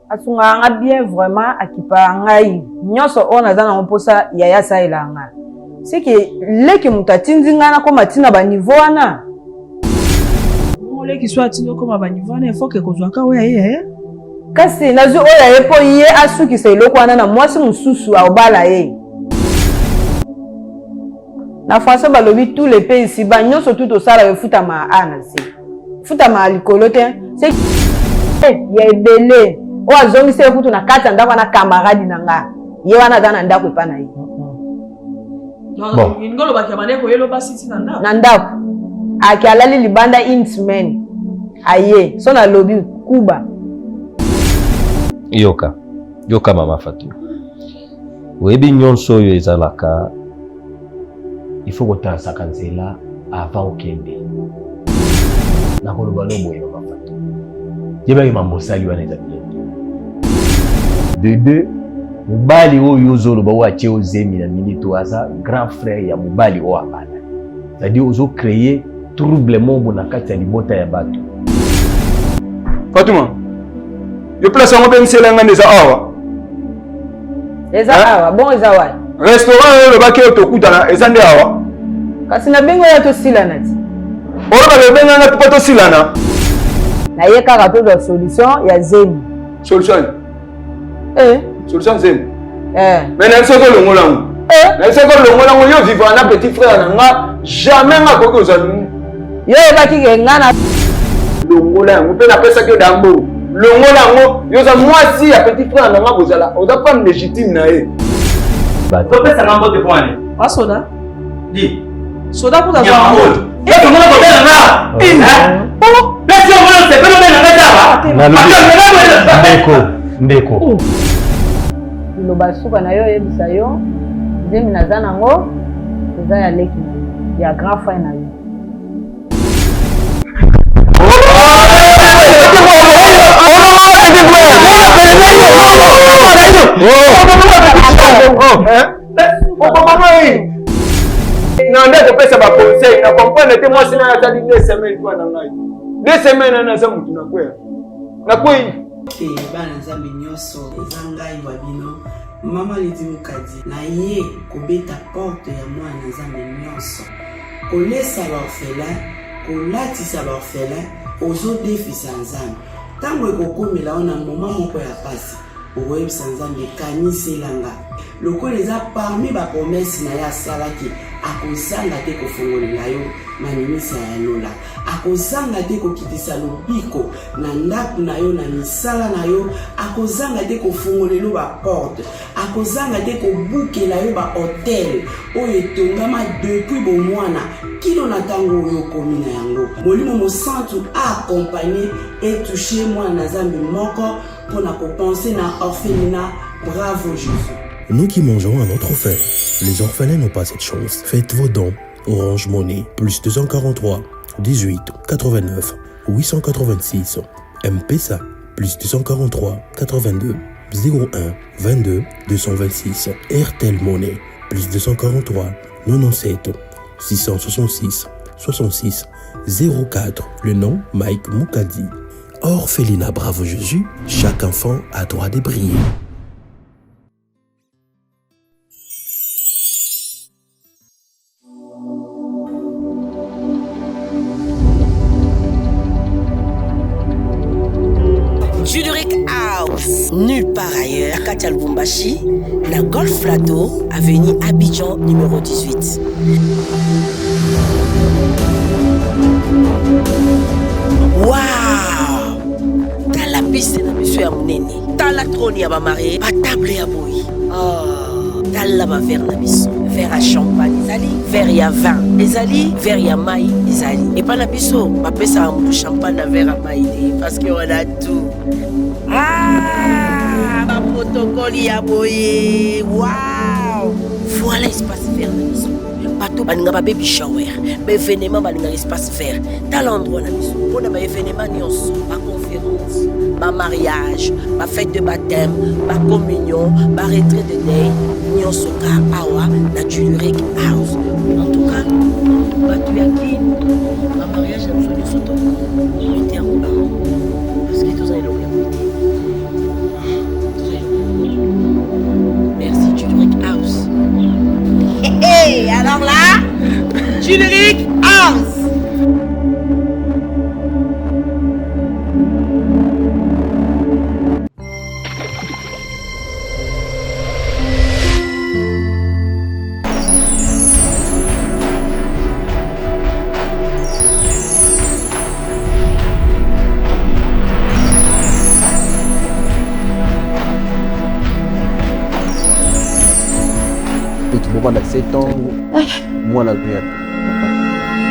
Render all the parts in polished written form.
Asunga bien vraiment akipa ngai. Nyoso on aza na mposa yaya sailanga. C'est que leki mutatinzinga na koma tina ba niveau wana. Leki soit tino koma ba niveau wana il faut que kozwaka we yaya. Kasi nazo oya yepo ye asuki se eloko wana na mwasi mususu aobala ye. Na français balobi tous les pays ici ba nyoso tout au sala futa ma ana si. Futa ma likolo te. C'est ya ebele. O azongi se kutu na kata ndako na camarade nanga. Ye wana dana ndako epa na ye. Non, ngolo ba kamane ko yelo basi ti na ndako. Na ndako. Aki alali libanda intimen. Aye, so na lobi kuba. Yoka mama Fatou. Webi nyonso yo ezalaka. Il faut kotansa kanzela avant okende. Na koloba lobo yo mama Fatou. Yeba ki mambosali wana ezabile. De deux, mubali oyo zoloba wache ozemi na minito aza grand frère ya mubali o abana. C'est-à-dire ozo créer troublement na kati ya libota ya bato. Fatuma. Yo place yango ben selanga neza awa. Eza awa, bon eza wa. Restaurant le baki otokutana eza nde awa. Kasi na bengo ya to silana ti. Ora le benga na tupato silana. Na ye kaka to do solution ya zemi. Solution. Solution zemi. Mais na soko longo lango. Na soko longo lango yo vivant na petit frère na nga jamais nga koko ozali. Yo ebaki ke ngana longo lango pe na pesa ke dambo. Longo lango yo za mwasi ya petit frère na nga bozala. Oza pas légitime na ye. To pesa ngambo te poane. Wa soda? Di. Soda pour la zone. Et tout le monde va bien là. Oh, merci au monde c'est pas le même Ndeko. Loba suka na yo yebisa yo. Zemi naza nango eza ya leki ya grand frère na yo. Non, je peux ça conseil. Na comprendre que moi c'est na tali 2 semaines toi na ngai. 2 semaines na za mutu na kwa. Na kwa ke bana nzambe nyonso eza ngai wa bino mama leti mukadi na ye kobeta porte ya mwana nzambe nyonso kolesa baorphelin kolatisa baorphelin ozodefisa nzambe ntango ekokomela ona moma moko ya pasi okoyebisa nzambe kaniselanga lokola eza parmi bapromese na ye asalaki akozanga te kofongolela yo manimisa ya lola akozanga te kokitisa lobiko na ndako na yo na misala na yo akozanga te kofongolela baporte akozanga te kobukela yo bahotel oyo etongama depuis bomwana kino na ntango oyo okomi na yango molimo mosantu aakompagne etouche mwana na nzambe moko mpona kopense na orphelinat. Bravo Jésus. Nous qui mangeons à notre faim, les orphelins n'ont pas cette chance. Faites vos dons. Orange Money, plus 243 18 89 886. M-Pesa, plus 243 82 01 22 226. RTL Money, plus 243 97 666 66 04. Le nom Mike Moukadi. Orphelinat Bravo Jésus, chaque enfant a droit de briller. Nulle part ailleurs, Katia Lubumbashi, la Golf Plateau, avenue Abidjan numéro 18. Waouh! T'as la piste de monsieur Amouneni, t'as la trône à marié, pas table à bouillie. Oh, t'as la verre na biso, verre à champagne, ezali, verre à vin, ezali, verre à maï, ezali. Et pas la biso, pas pesa un champagne à verre à maï, parce qu'on a tout. Ah, ma protocole ya boye. Waouh! Voilà l'espace vert na biso. Bato balinga ba baby shower, ba événement balinga espace vert. Dans l'endroit na biso, on a ba événement nyonso, ba conférence, ba mariage, ba fête de baptême, ba communion, ba retraite de day, nyonso ka awa na Juluric House. En tout cas, bato ya kin, ba mariage na biso nyonso to. Mettez en bas. Parce que tous ont eloko ya côté. Juleric House. Pendant 7 ans, moi la vie.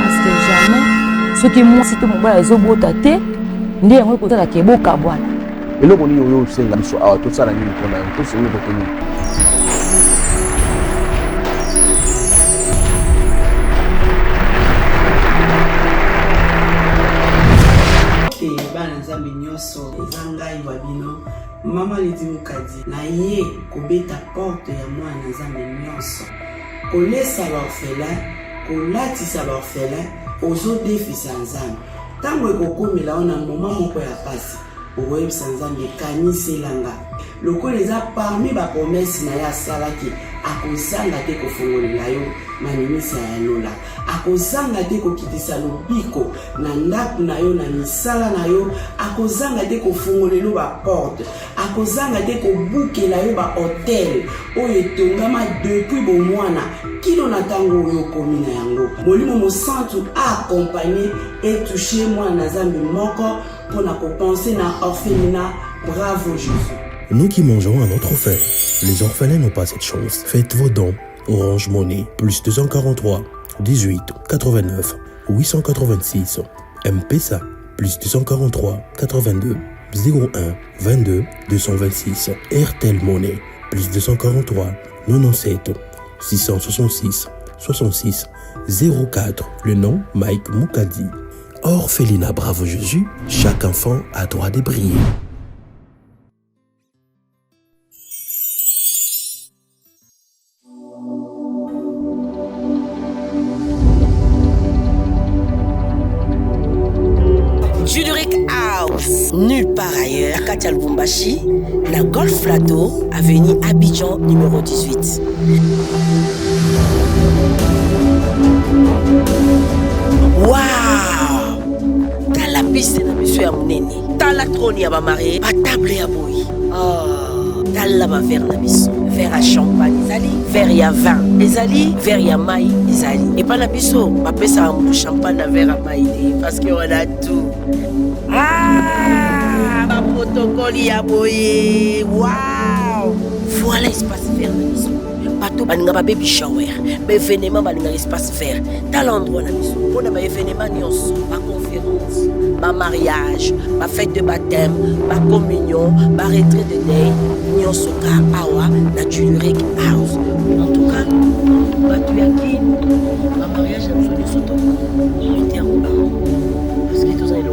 Parce que jamais, ce qui moi c'est que mon bras est au bout de ta tête, ndi yango côté la kebo kabwana. Et là on y yo senga biso awa tout ça la nini kona tout ce niveau tenu. Bana nzambe nyonso eza ngai wabino mama leti mukadi na ye kobeta porte ya mwana nzambe nyonso kolesa baorphelin kolatisa baorphelin ozodefisa nzambe ntango ekokomela ona moma moko ya pasi okoyebisa nzambe kaniselanga lokola eza parmi bapromese na ye asalaki akozanga te kofongolela yo na minisa ya lola akozanga te kokitisa lobiko na ndako na yo na misala na yo akozanga te kofongolela baporte akozanga te kobukela yo bahotel oyo etongama depuis bomwana kino na ntango oyo okomi na yango molimo mosantu aakompagne etouche mwana na nzambe moko mpona kopense na orphelinat. Bravo Jésus. Nous qui mangeons à notre faim, les orphelins n'ont pas cette chance. Faites vos dons. Orange Money, plus 243 18 89 886. M-Pesa, plus 243 82 01 22 226. Airtel Money, plus 243 97 666 66 04. Le nom Mike Moukadi. Orphelinat Bravo Jésus, chaque enfant a droit de briller. Juleric House, nulle part ailleurs, Katia Lubumbashi, la Golf Plateau, avenue Abidjan numéro 18. Waouh! T'as la piste de monsieur Amouneni, t'as la trône ya ba marié, pas table ya boy. Oh, t'as la ba verre na biso, verre à champagne ezali, verre ya vin ezali, verre ya maï ezali. Et pas la biso, ba pesa un champagne na verre à maï parce qu'on a tout. Ah, ma protocole ya boy. Waouh! Voilà espace vert na biso. Bateau balinga ba baby shower, ba événement balinga espace vert. Dans l'endroit na biso, on a ba événement nyonso, ba conférence, ba mariage, ba fête de baptême, ba communion, ba retraite de day, nyonso ka awa na Juleric House. En tout cas, ba tu yaki, ba mariage na biso nyonso to. Mettez en bas. Parce que tous allez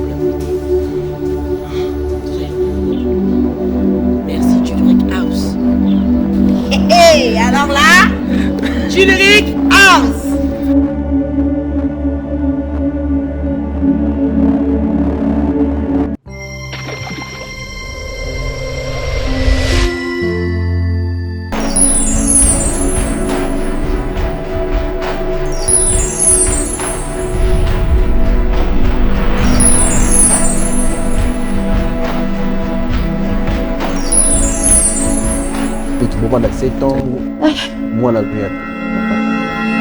merci Juleric House. Hey, alors là, Juleric House. Pendant 7 ans, moi la vie.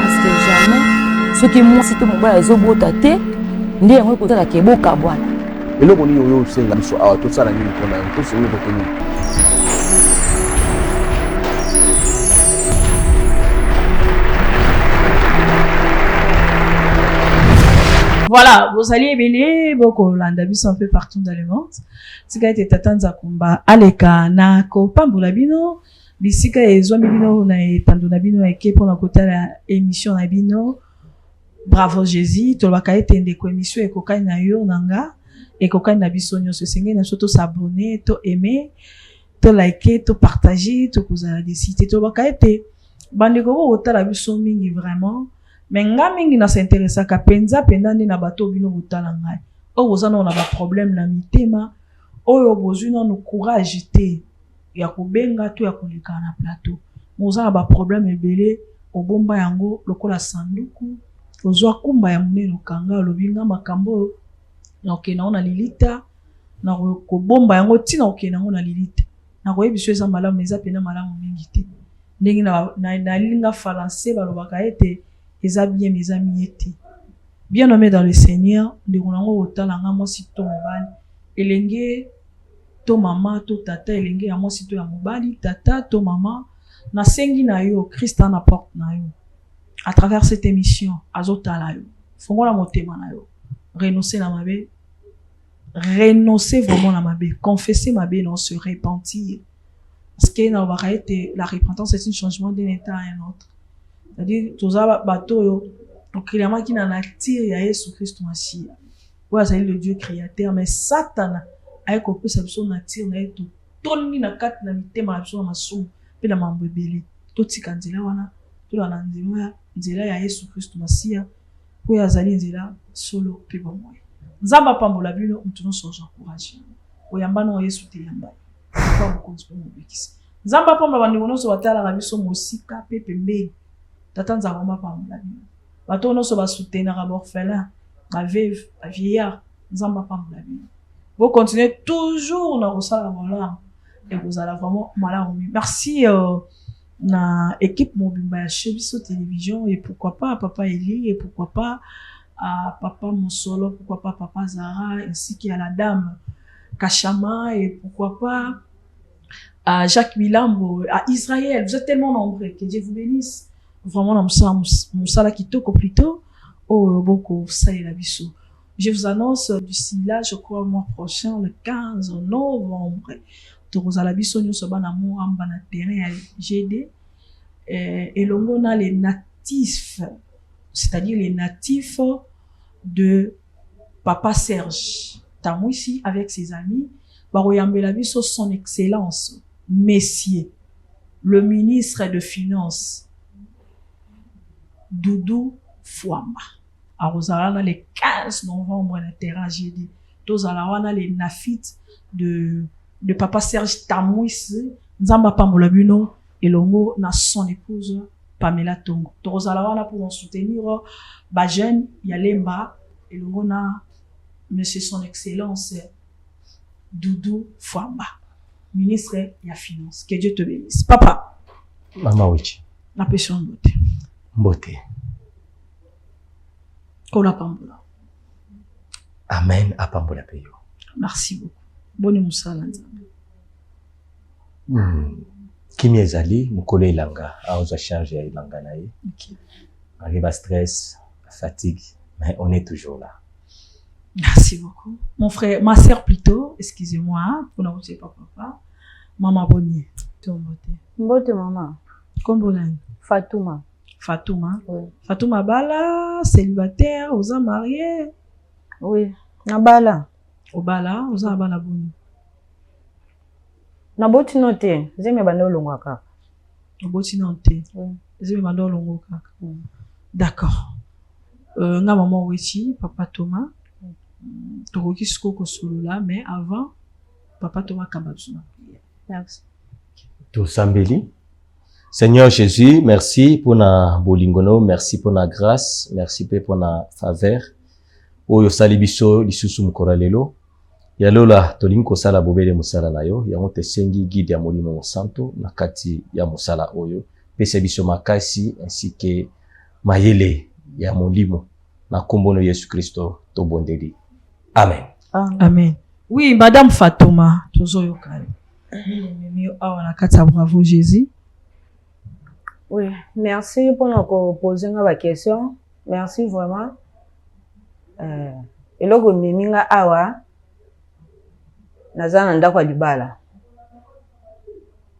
Parce que jamais, ce qui moi c'est que mon bras est au bout de ta tête, ndi yango côté la kebo kabwana. Et là on y yo senga biso awa tout ça la nini kona tout ce niveau tenu. Voilà, vous allez éveiller beaucoup l'andabis un peu partout dans le monde. Si vous avez tatanza kumba aleka na ko pambola bino bisika ezwami bino na etando na bino eke pour na kota la émission na bino Bravo Jésus to baka etende ko émission ekokai na yo nanga ekokai na biso nyonso sengé na soto s'abonner to aimer to liker to partager to kozala des sites to baka ete bandeko ko otala biso mingi vraiment. Mais nga mingi na s'intéressa ka penza pendande na bato bino botala ngai o bozana na ba problème na mitema oyo bozuna no courage te ya kobenga to ya kolika na plateau mozana ba problème ebele obomba yango lokola sanduku ozwa kumba ya munene okanga olobinga makambo na okena na lilita na kobomba yango tina okena na lilita na koyebi so eza malamu eza pena malamu mingi te ndenge na linga français balobaka ete eza bien eza miete bien nommé dans le Seigneur ndeko nango otala nga mwasi to mobali elenge to mama to tata elenge ya mwasi to ya mobali tata to mama na sengi na yo Christ na porte na yo à travers cette émission azotala yo fongola motema na yo renoncer na mabe renoncer vraiment na mabe confesser mabe non se repentir parce que na ba été la repentance c'est un changement d'un état à un autre c'est-à-dire tous ça bateau yo clairement qui na nature ya Yesu Christ Masia ouais c'est le Dieu créateur mais Satan a copié sa nature na eto toni na kat na mitema na so masumu pe na mambo ebele to tikanzela wana to na nzela ya Yesu Christ Masia po yazali nzela solo pe bomwe nzamba pambola bino mtuno soja courage oyamba no Yesu te yamba kwa mkonzo mobikisi nzamba pambola bandi bonoso batala ka biso mosika pe pembe tata nzamba pambola bino bato no so ba soutenir à orphelin ba veuve ba vieillard nzamba pambola bino vous continuez toujours na rosala voilà et vous allez vraiment malamu merci na équipe mobimba ya Chebiso télévision et pourquoi pas papa Eli et pourquoi pas à papa Monsolo, pourquoi pas papa Zara ainsi qu'à la dame Kachama et pourquoi pas à Jacques Milambo, à Israël. Vous êtes tellement nombreux, que Dieu vous bénisse. Vraiment dans Moussala Kitoko plutôt au Boko Saïla Bissou. Je vous annonce d'ici là, je crois, le mois prochain, le 15 novembre, Torozala Bissou, nous sommes en amour, en bas terrain à GD. Et l'on a les natifs, c'est-à-dire les natifs de Papa Serge Tamouissi avec ses amis, Baroyambela Bissou, son excellence, Messier, le ministre de Finances, Doudou Fouamba. À Rosarana, le 15 novembre, la terrain GD. Tozalawana, les nafites de Papa Serge Tamouissi, Nzamba Pambolabino, et l'ongo na son épouse Pamela Tongo. Tozalawana pour en soutenir, Bajen, Yalemba, et l'ongo na Monsieur son excellence, Doudou Fouamba, ministre ya Finance. Que Dieu te bénisse. Papa. Mama Wichi. La passion beauté. Beauté. Kola Pambola. Amen à Pambola Peyo. Merci beaucoup. Bonne moussala nzambe. Kimi ezali mukolo ilanga aoza charge ya ilanga na ye. OK. Arrive à stress, fatigue, mais on est toujours là. Merci beaucoup. Mon frère, ma sœur plutôt, excusez-moi, pour ne pas papa. Maman Bonnier. Mbote maman. Kombolani. Fatouma. Fatouma. Oui. Fatouma Bala, célibataire, osa marié. Oui. Nabala. Obala, osa Bala Boni. Naboti note, zeme bando longo kaka. Naboti note. Oui. Zeme bando longo kaka. D'accord. Nga maman Wechi, papa Thomas. Tokoki soko solo là, mais avant, papa Thomas Kababsuna. Merci. Tout Sambeli. Seigneur Jésus, merci pour na bolingono, merci pour na grâce, merci pour na faveur. Oyo salibiso lisusu mukoralelo. Ya lola tolinko sala bobele musala na yo, ya mote sengi guide ya molimo santo na kati ya musala oyo. Pese biso makasi ainsi que mayele ya molimo na kombono Yesu Kristo to bondeli. Amen. Amen. Oui, Madame Fatouma, toujours yokai. Bravo Jésus. Oui, merci pour nous poser une question. Merci vraiment. Et logo miminga awa nazana ndakwa libala.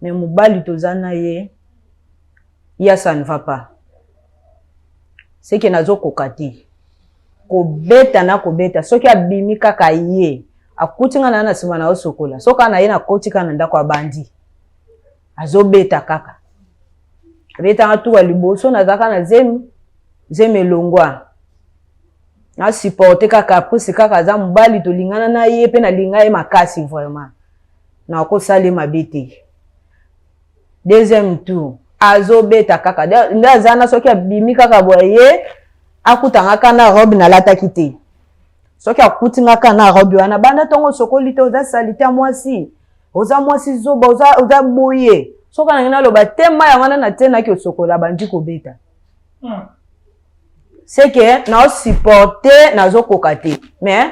Mais mobali tozana ye ya ça ne va pas. C'est que nazo kokati. Kobeta na kobeta soki abimi kaka ye akutinga na na sima na osokola soka na ye na kotika na ndako abandi azobeta kaka beta ngatu wa liboso na zaka na zeme longwa na supporter kaka pusi kaka za mbali to lingana na ye pe na linga ye makasi vraiment na ko sale mabete deuxième tour azobeta kaka ndazana soki abimi kaka boye akutanga kana robe na lata kite soki akutinga kana robe wana banda tongo sokoli te oza salite mwasi oza mwasi zoba oza boye soka na ngina loba tema ya wana na tena ki osokola bandi kobeta c'est que na supporter na zo kokate mais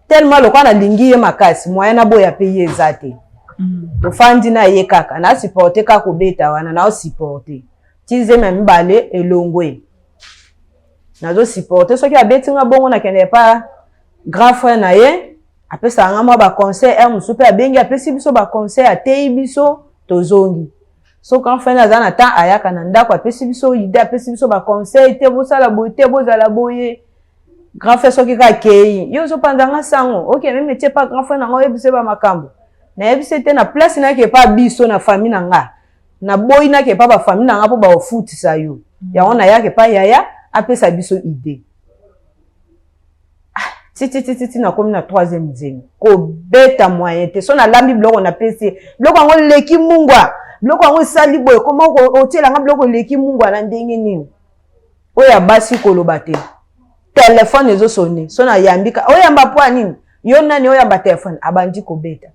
tellement lokwa na lingi ye makasi moyen na boya payer ezate ofandi na ye kaka na supporter ka kobeta wana na supporter tize même balé elongwe na zo supporter soki abetinga bongo na kende pa grand frère na ye apesa ngama ba conseil musupe abengi apesi biso ba conseil atei biso tozongi so grand frère na zana ta ayaka na ndako apesi biso ide apesi biso ba conseil te bosala boye te bozala boye grand frère soki ka kei yo zo pandanga sango OK même tie pas grand frère na ngo ebise ba makambo na ebise te na place na ke pa biso na famille na nga na boy na ke pa ba famille na nga po ba ofutisa yo ya ona yake pa yaya apesa biso ide titi na komi na 3e nzemi ko beta moyen te so na lambi bloko na pesi bloko ngo leki mungwa bloko ngo sali boy comment otela nga bloko leki mungwa na ndenge nini oya basi koloba te téléphone ezo sonner so na yambika oyamba po nini yo nani oyamba téléphone abandi ko beta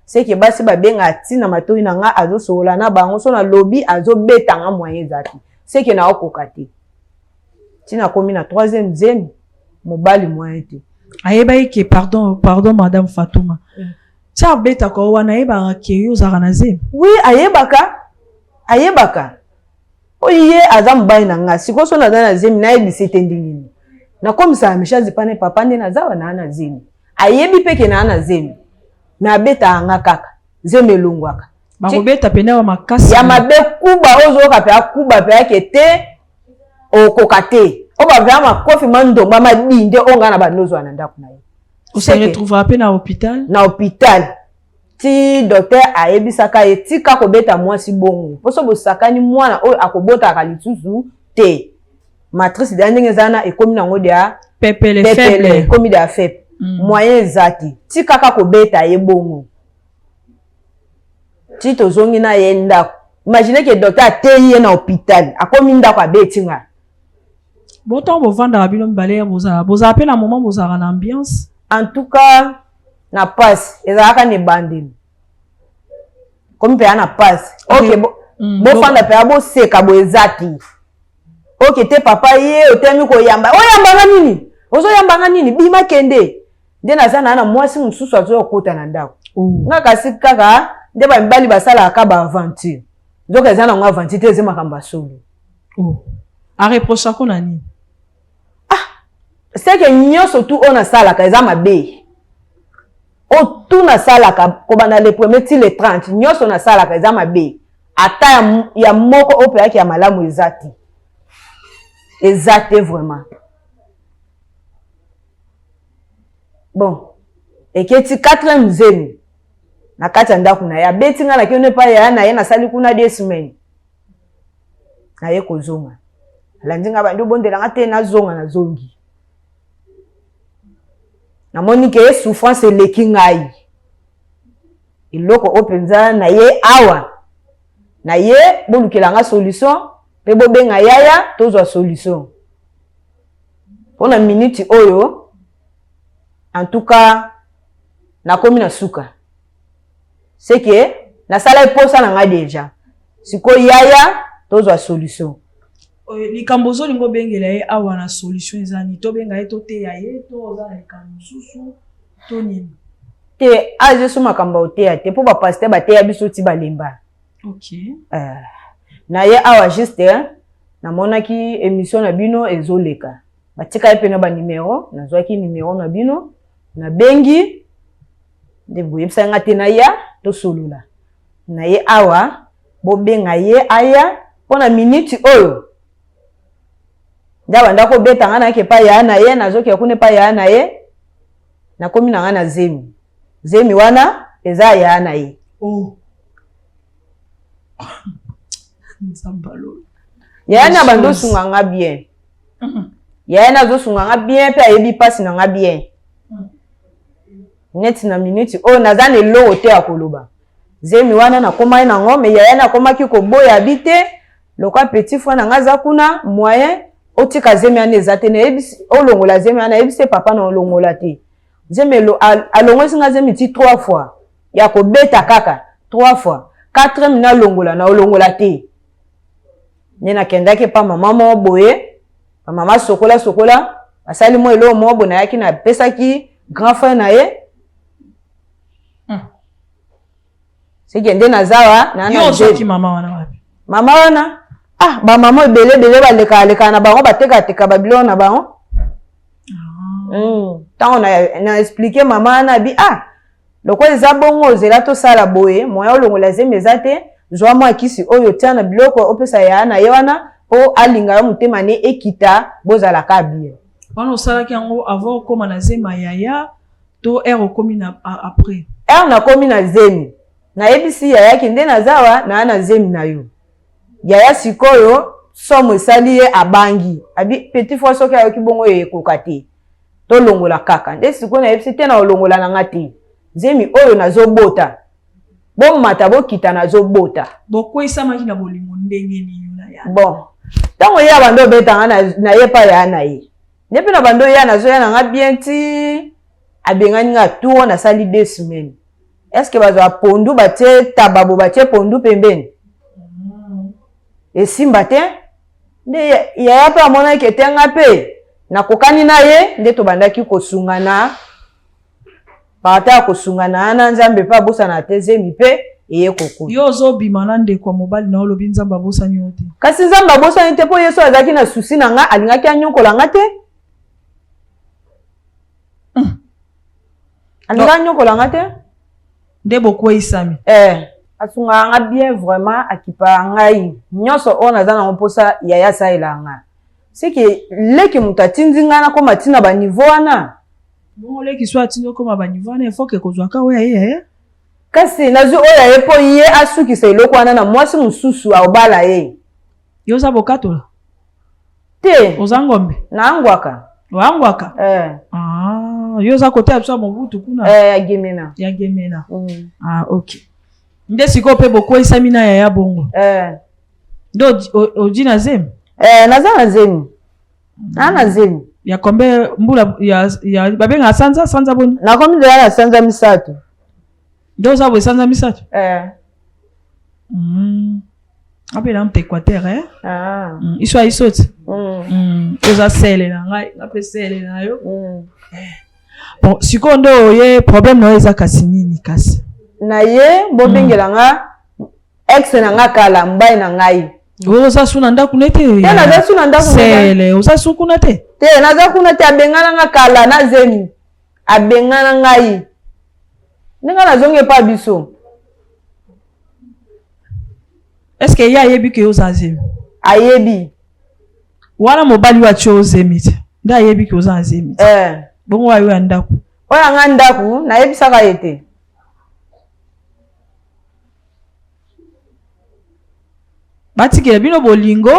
c'est que basi ba benga tina matoi na nga azo sola na bango so na lobby azo beta nga moyen zaki c'est que na okokate tina komi na 3e nzemi mobali moyen te ayeba eke pardon madame Fatouma tia beta ko wana yeba ke yo zaka na zemi oui ayebaka oye azam bai na nga siko so na na zemi na ebisi tendingini na komisa mishazi pane papa ndi na zawa na zemi ayebi peke na zemi na beta nga kaka zemi lungwaka bakobeta pene wa makasi ya mabe kuba ozo ka pe akuba pe yake te okokate oba vraiment kofi mando mama dinde onga na banozo na ndako na ye on se retrouvera pe na hôpital ti docteur ayebisaka ye tika kobeta mwasi bongo poso bosakani mwana oyo akobota ka lisusu te matrice de ndenge zana ekomi nango dia pepele faible komi dia faible moyen zati tika ka kobeta ye bongo ti tozongi na ye ndako imagine que docteur ateyi ye na hôpital akomi ndako abetinga Bon vendre bino mbale boza appel à moment boza en ambiance en tout cas na passe ezaka ne bandeli comme pe na passe OK bo fanda pe abo seka bo ezati OK te papa ye otemi ko yamba oyamba nini ozo yamba nini bima kende nde na zana na mwasi mususu azo kota na ndako ngaka sikaka nde ba mbali basala ka ba aventure nzoka zana ngo aventure te zema kamba solo a reprocher ko nani c'est que nyoso tout on a sala ka ezama be o tout na sala ka ko bana le premier ti le 30 nyoso na sala ka ezama be ata ya moko ope yake ya malamu ezate vraiment bon et que ti 4e zemi na kati ndaku na ya betinga na kione pa ya na ye na sali kuna 2 semaines na ye ko zonga landinga ba ndo bondela ngate na zonga na zongi na monique souffrance leki ngai iloko openza na ye awa na ye bolukela nga solution pe bobenga yaya tozwa solution pona minute oyo en tout cas na komi na suka c'est que na sala posa na nga déjà siko yaya tozwa solution likambo zolingo bengela ye awa na solution ezani to benga ye to te ya ye to oza na likambo susu to nini te aje so makambo te te po ba pasteur ba te ya biso ti balemba OK na ye awa juste na monaki émission na bino ezoleka batika ye pena ba numéro na zwaki numéro na bino na bengi de boye psanga te na ya to solula na ye awa bo benga ye aya pona minute oyo ndaba ndako beta ngana ke pa ya na ye nazoki akune pa ya na ye na komi na ngana zemi wana eza ya na ye nzambalo ya na bando sunga nga bien ya na zo sunga nga bien pe ayebi pasi na nga bien net na minute o nazane lo te akoloba zemi wana na koma na ngome ya na koma ki ko boya bite lokwa petit fois na nga za kuna moyen otika zemi ana ezate na ebisi olongola zemi ana ebisi papa na olongola te zemi alongosi nga zemi ti 3 fois ya kobeta kaka 3 fois 4e na longola na olongola te nena kendaki pa mama mo boye pa mama sokola asali mo elo mo bo na yaki na pesaki grand frère na ye Segende na zawa na yo soki mama wana wapi mama wana ba mama ebele baleka na bango bateka babilo na bango tango na expliquer mama na bi loko eza bongo zela to sala boye moya olongola zemi ezate zwa mwa kisi oyo tia na biloko opesa ya na ye wana po alinga yo motema ne ekita bozala ka bien wana osalaki yango avant okoma na zema yaya to ere okomi na après ere nakomi na zemi nayebisi yaya kende na zawa na zemi na yo yaya sikoyo somo esali ye abangi abi petit fois soki ayoki bongo ekoka te tolongola kaka nde sikoyo nayebisi te na olongola na nga te zemi oyo nazobota bomata bokita nazobota bokwesamaki na bolingo ndenge nini na ya bon ntango ye abando obetanga na ye pa yaya na ye nde mpe na bando ya nazoya na nga bien ti abengani nga tour nasali 2 semaines est-ce que bazwa pondu batie tababo batie pondu pembeni esimba te nde yaya mpe amonaki ete nga mpe nakokani na ye nde tobandaki kosungana parata ya kosungana ana nzambe mpe abosana te zemi mpe eye kokuna yo ozobima na ndeko ya mobali na olobi nzambe abosani yo te kasi nzambe abosani te mpo ye so azalaki na susi na nga alingaki anyokola nga te alingaki anyokola nga te nde bokweisami asungaka nga bien vraiment akipa ngai nyonso oyo naza nango mposa yaya asalela nga seke leki moto atindi nga nakoma ntina baniveau wana bongo leki so atindi okoma baniveau wana efoke kozwaka oyo ye yaya kasi nazwi oyo aye mpo ye asukisa eloko wana na mwasi mosusu aobala ye yo oza bokatola te oza ngombe naangwaka oangwaka yo oza kote ya biso ya mobutu kuna ya gemena ok nde sikoyo mpe bokweisami na yaya bongo nde oji na zemi naza na zemi na zemi ya kombe mbula babengaka sanza boni nakomi deya na sanza misato nde oza boye sanza misato ape na mpe équateur iso aiso ti oza sele na ngai nga mpe sele na yo bon sikoyo nde oye problème na yo eza kasi nini kasi na ye bobengela nga ex na nga kala mbai na ngai oza su na ndako ne te naza su na ndako sele oza su kuna te te naza kuna te abengana nga kala na zemi abengana ngai ndenge nazongi epa biso est-ce que ye ayebi ke oza zemi ayebi wana mobali watie ozemi te nde ayebi ke oza zemi te bongo wayo ya ndako oyo anga ndako nayebisaka ye te batikela bino bolingo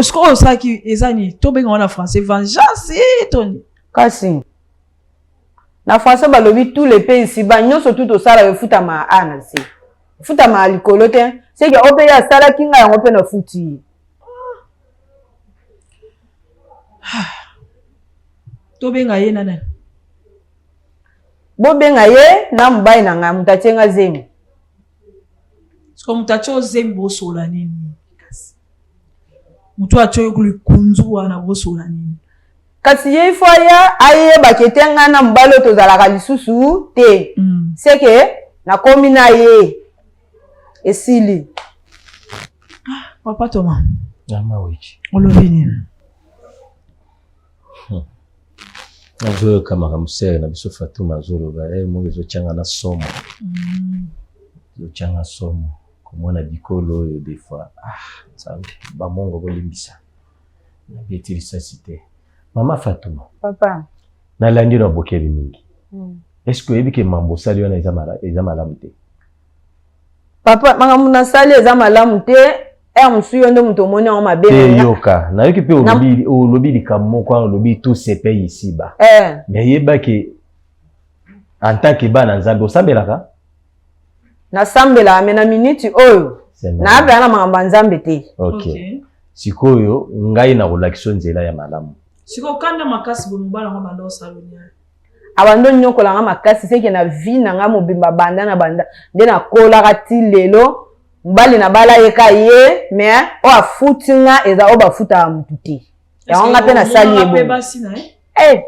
sikoyo osalaki eza nini tobenga wana français vengeance toni kasi na français balobi tous les pays siba nyonso tu tosala efutama ana se efutama likolo te seke ope ye asalaki ngai yango mpe nafuti tobenga ye na nani bobenga ye na mobali na ngai moto atie nga zemi siko moto atie ozemi bosola nini kasi moto atie oyo likunzu wana bosola nini kasi ye ifo aya ayebaki ete nga na mobali oyo tozalaka lisusu te seke nakomi na ye esili papa Thomas olobi nini nazoyoka makambo sere na biso Fatuma azoloba mongo ezotyanga na somo ezotyanga somo komona bikolo oyo des fois bamongo bolimbisa nabeti lisasi te mama Fatuma papa nalandi na bokeli mingi est-ce que oyebi ke mambo osali wana eza malamu te papa makambo nasali eza malamu te mosu yo nde moto omoni yango mabe yoka nayoki mpe olobi likambo moko wana olobi tout se paye ici ba mais yebaki en tant que bana nzambe osambelaka nasambelaka me na miniti oyo nayabela na makambo ya nzambe te sikoyo ngai na kolakisa nzela ya malamu. Siko kanda makasi bo mobala ngo bando salonia. Abando nyokola nga makasi seke na vie na nga mobimba banda na banda nde na kola kati lelo mbali na bala yeka ye mais o afuti nga eza o bafuta mututi. Ya nga pe na sali ebo.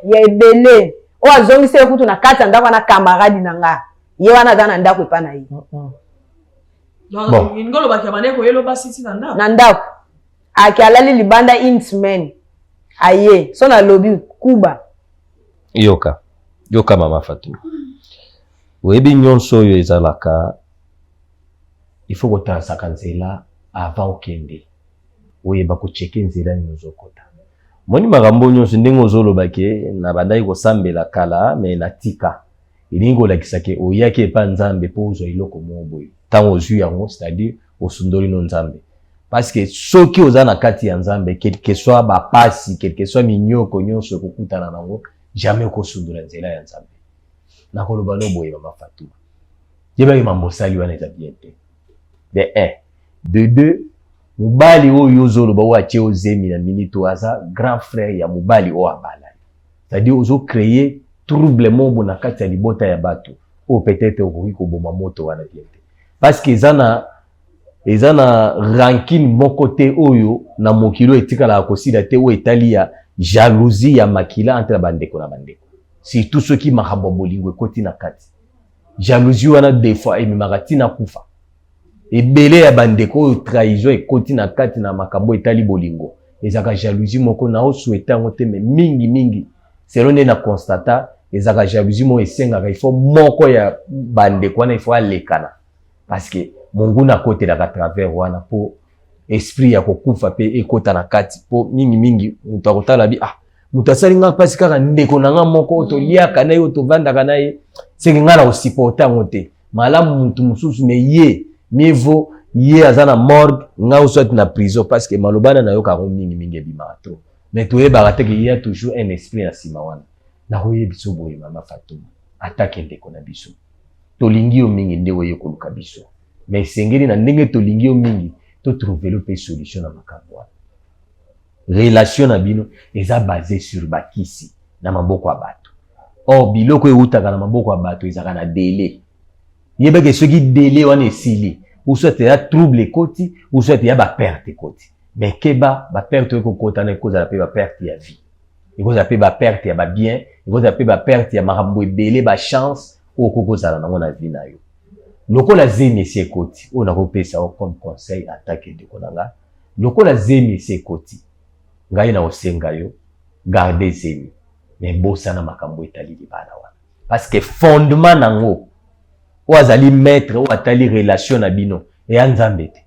Ya ebele. O azongisi ekutu na kati ndako na camarade na nga. Ye wana za na ndako epa na ye. Donc ngolo bakabane ko yelo basiti na ndako. Na ndako. Aki alali libanda intsmen. Aye, so na lobby kuba. Yoka mama Fatou. Webi nyonso oyo ezalaka il faut kotansaka nzela avant okende. Oyeba kocheke nzela nyozokota. Moni makambo nyonso ndenge ozolobake na bandai kosambela kala me na tika. Ilingo lakisake oyake pa nzambe po ozo iloko moboye. Tango ozu yango c'est-à-dire osundoli no nzambe. Parce que soki oza na kati ya nzambe quel que soit ba pasi, quel que soit minyoko nyonso kokutana nango jamais kosundula nzela ya nzambe. Na koloba no boye mama Fatou. Yeba ki mambosali wana eza bien te. De 1. De 2. Mubali oyo ozoloba wache ozemi na minito aza grand frère ya mubali o abala. C'est-à-dire ozo créer troublement na kati ya libota ya bato. O peut-être okoki koboma moto wana bien te. Parce que ezana rancune moko te oyo na mokilo etikala akosila te o etali ya jalousie ya makila entre bandeko na bandeko. Surtout ceux qui makambo bolingo ekoti na kati. Jalousie wana des fois ememaka tina kufa. Ebele ya bandeko oyo trahison ekoti na kati na makambo etali bolingo. Ezaka jalousie moko na o souhaiter ngo te mingi. Selon na constata ezaka jalousie mo esengaka il faut moko ya bandeko wana il faut alekana. Parce que Mungu na kote la travers wana po esprit ya kokufa pe ekota na kati po mingi mutu akotala bi mutu asalinga pasi kaka ndeko nanga moko to liaka na yo to vanda kana ye senge ngana osupporta ngote malamu mutu mususu me ye mieux ye azana morgue nga oswati na prison parce que malobana na yo ka mingi ebima trop mais to yeba te qu'il y a toujours un esprit na sima wana na hoye biso boye mama Fatou attaque ndeko na biso to lingi yo mingi ndewe yo koluka biso mais sengeli na ndenge to lingi yo mingi to trouver le solution na makambo. Relation na bino eza basé sur bakisi na maboko ya bato. Or biloko eutaka na maboko ya bato ezaka na délai. Yebeke soki délai wana esili, ou soit ya trouble ekoti, ou soit ya ba perte ekoti. Mais keba ba perte ekokota na koza pe ba perte ya vie. Ekoza pe ba perte ya ba bien, ekoza pe ba perte ya makambo ebele ba chance okokozala nango na vie na yo. Lokola zemi se koti, on a repensé comme conseil attaquer de konanga. Lokola zemi se koti, ngai na osenga yo, garder zemi, mais bossa na makambo etali libana wana. Parce que fondement nango, o azali maître o atali relation na bino, e anzambe te.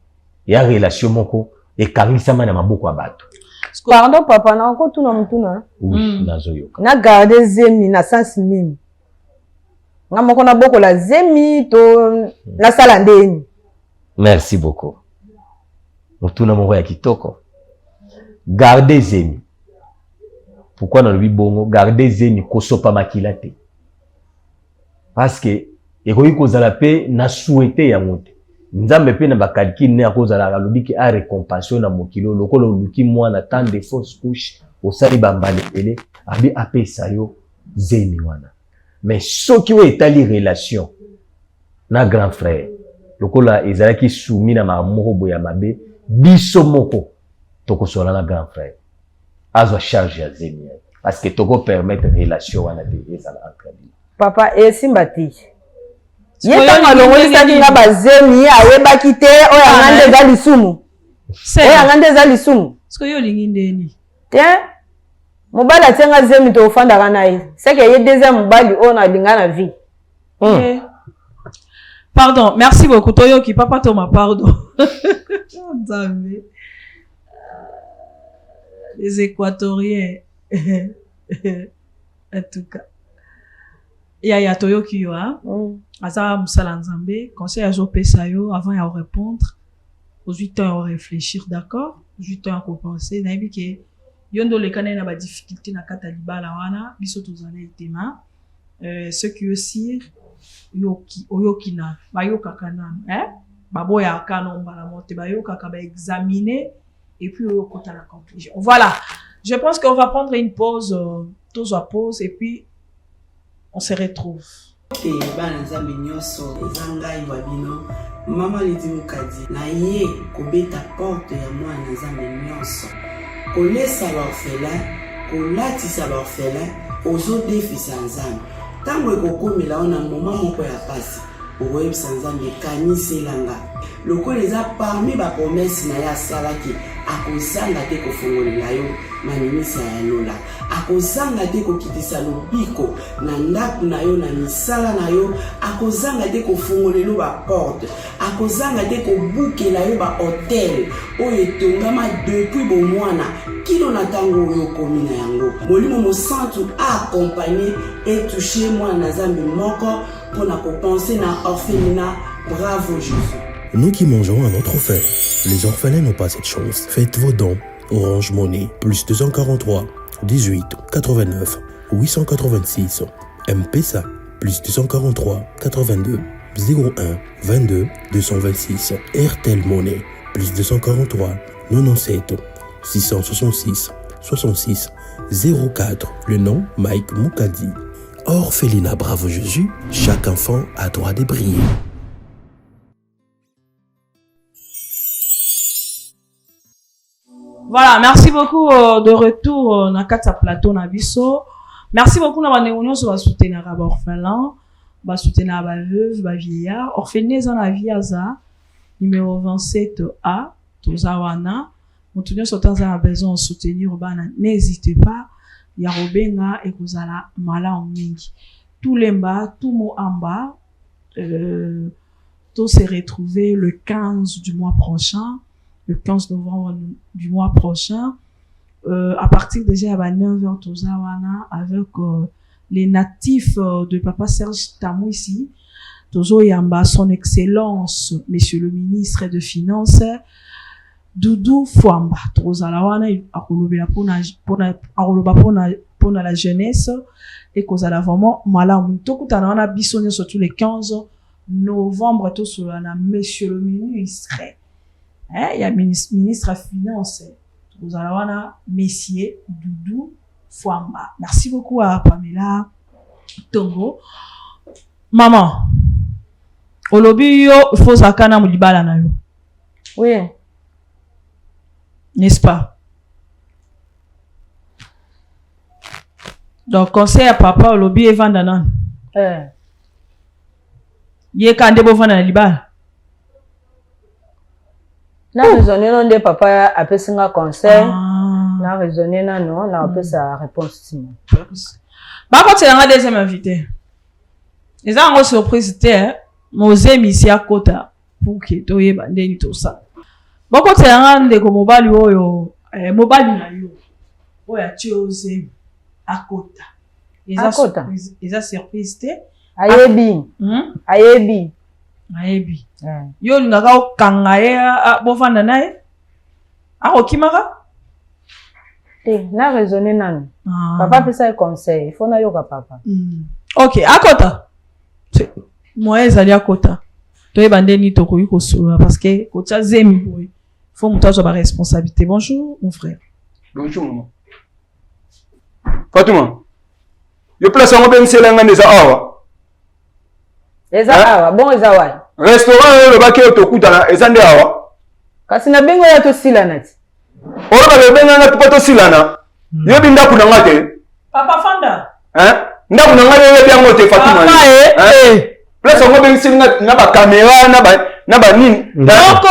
Ya relation moko e kangisama na maboko ya bato. Pardon papa na ko tuna mutuna. Oui, nazoyoka. Na garder zemi na sens nini? Nga moko na boko la zemi to na sala ndeni. Merci beaucoup. Mutuna moko ya kitoko. Garder zemi. Pourquoi na lobi bongo garder zemi kosopa makila te? Parce que ekoki kozala pe na souhaiter ya mote. Nzambe pe na bakalkine ne akozala lobi ki a récompension na mokilo lokolo luki mwana tant de fausses couches osali bambale pele abi apesa yo zemi wana. Mais soki o etali relation na grand frère lokola ezalaki soumis na mamoko boya mabe biso moko tokosola na grand frère azwa charge ya zemi parce que toko permettre relation wana de ezala entre nous. Papa esimba ti ye tanga longolisaki nga bazemi ayebaki te oyo angande eza lisumu oyo angande eza lisumu siko yo olingi ndeni mobali atenga zemi to ofandaka na ye seke ye deuxième mobali oyo nalinga na vie. Pardon, merci beaucoup Toyoki papa Thomas pardon. Les Équatoriens en tout cas ya Toyoki yo asa musala nzambe conseil azo pesa yo avant ya répondre aux 8 ans à réfléchir d'accord 8 ans à compenser na biki yondo le kana na ba difficulté na kata libala wana biso tozana itema ceux qui aussi yoki oyoki na bayoka kana baboya kana mbala mote bayoka ka ba examiner et puis au côté de la conclusion. Voilà. Je pense qu'on va prendre une pause, pause, et puis on se retrouve. Maman leti mukadi na ye kobeta porte ya mwana nzambe nyonso kolesa baorphelin kolatisa baorphelin ozodefisa nzambe ntango ekokomela ona moma moko ya pasi okoyebisa nzambe kaniselanga lokola eza parmi bapromese na ye asalaki akozanga te kofongolela yo manimisa ya lola akozanga te kokitisa lobiko na ndako na yo na misala na yo akozanga te kofongolela baporte akozanga te kobukela yo bahotel oyo etongama depuis bomwana kino na ntango oyo okomi na yango molimo mosantu aakompagne etouche mwana na nzambe moko mpona kopense na orphelinat. Bravo Jésus. Nous qui mangeons à notre faim, les orphelins n'ont pas cette chance. Faites vos dons. Orange Money, plus 243 18 89 886. M-Pesa, plus 243 82 01 22 226. RTL Money, plus 243 97 666 66 04. Le nom Mike Moukadi. Orphelinat Bravo Jésus, chaque enfant a droit de briller. Voilà, merci beaucoup de retour dans le plateau Nabiso. Merci beaucoup d'avoir nous sur soutenir les orphelins, soutenir les veuves, les vieillards. Orphelinat dans la vie Aza, numéro 27A, Tozawana. Nous tenons sur temps à besoin de soutenir, n'hésitez pas. Ya Robenga et Kozala Mala en Mingi. Tout les bas, tout mot en bas, tout s'est retrouvé le 15 du mois prochain. Le 15 novembre du mois prochain, à partir déjà à 9h Tozawana avec les natifs de Papa Serge Tamou ici, Tozo Yamba, son excellence, monsieur le ministre de Finances, Doudou Fouamba, Tozalawana, Akolobela pour la jeunesse, et Kozala vraiment malade. Tokutana wana bisonné surtout les 15 novembre, tout sur la monsieur le ministre. Il y a ministre des Finances, vous allez voir, Messier Doudou Fouamba. Merci beaucoup à Pamela Tongo. Maman, Olobi yo faut sakana mulibala na yo. Oui. N'est-ce pas? Donc, conseil à papa Olobi et Vandanan. Yé kande bo vanda na libala. Na raisonné non de papa appelle ça conseil. Na raisonné non, na appelle sa réponse. Par contre, c'est un deuxième invité. Les gens ont surprise terre, Mosé Missia Kota pour que tu aies bandé tout ça. Par contre, c'est un de comme mobile yo, mobile na yo. Oya chose à Kota. Ils ont surprise terre. Ayebi. Ayebi. Ayebi. Yo ngaka kangaye bofanda nae. Akokimaka? Na raisonné nan. Papa fait ça conseil, il faut na yoka papa. OK, akota. Moi ezali akota. Toi bande ni to koyi ko solo parce que kota zemi boy. Faut monter sur ma responsabilité. Bonjour mon frère. Bonjour maman. Fatima. Yo place en ben selanga neza awa. Eza awa, bon eza wa. Restaurant le baki otokutana eza nde awa. Kasi na bengo ya to silana ti. Ora ba benga na to silana. Yo binda kuna ngate. Papa Fanda. Ndaku na ngate yo byango te Fatima. Papa place en ben selinga na ba caméra na ba nini. Doko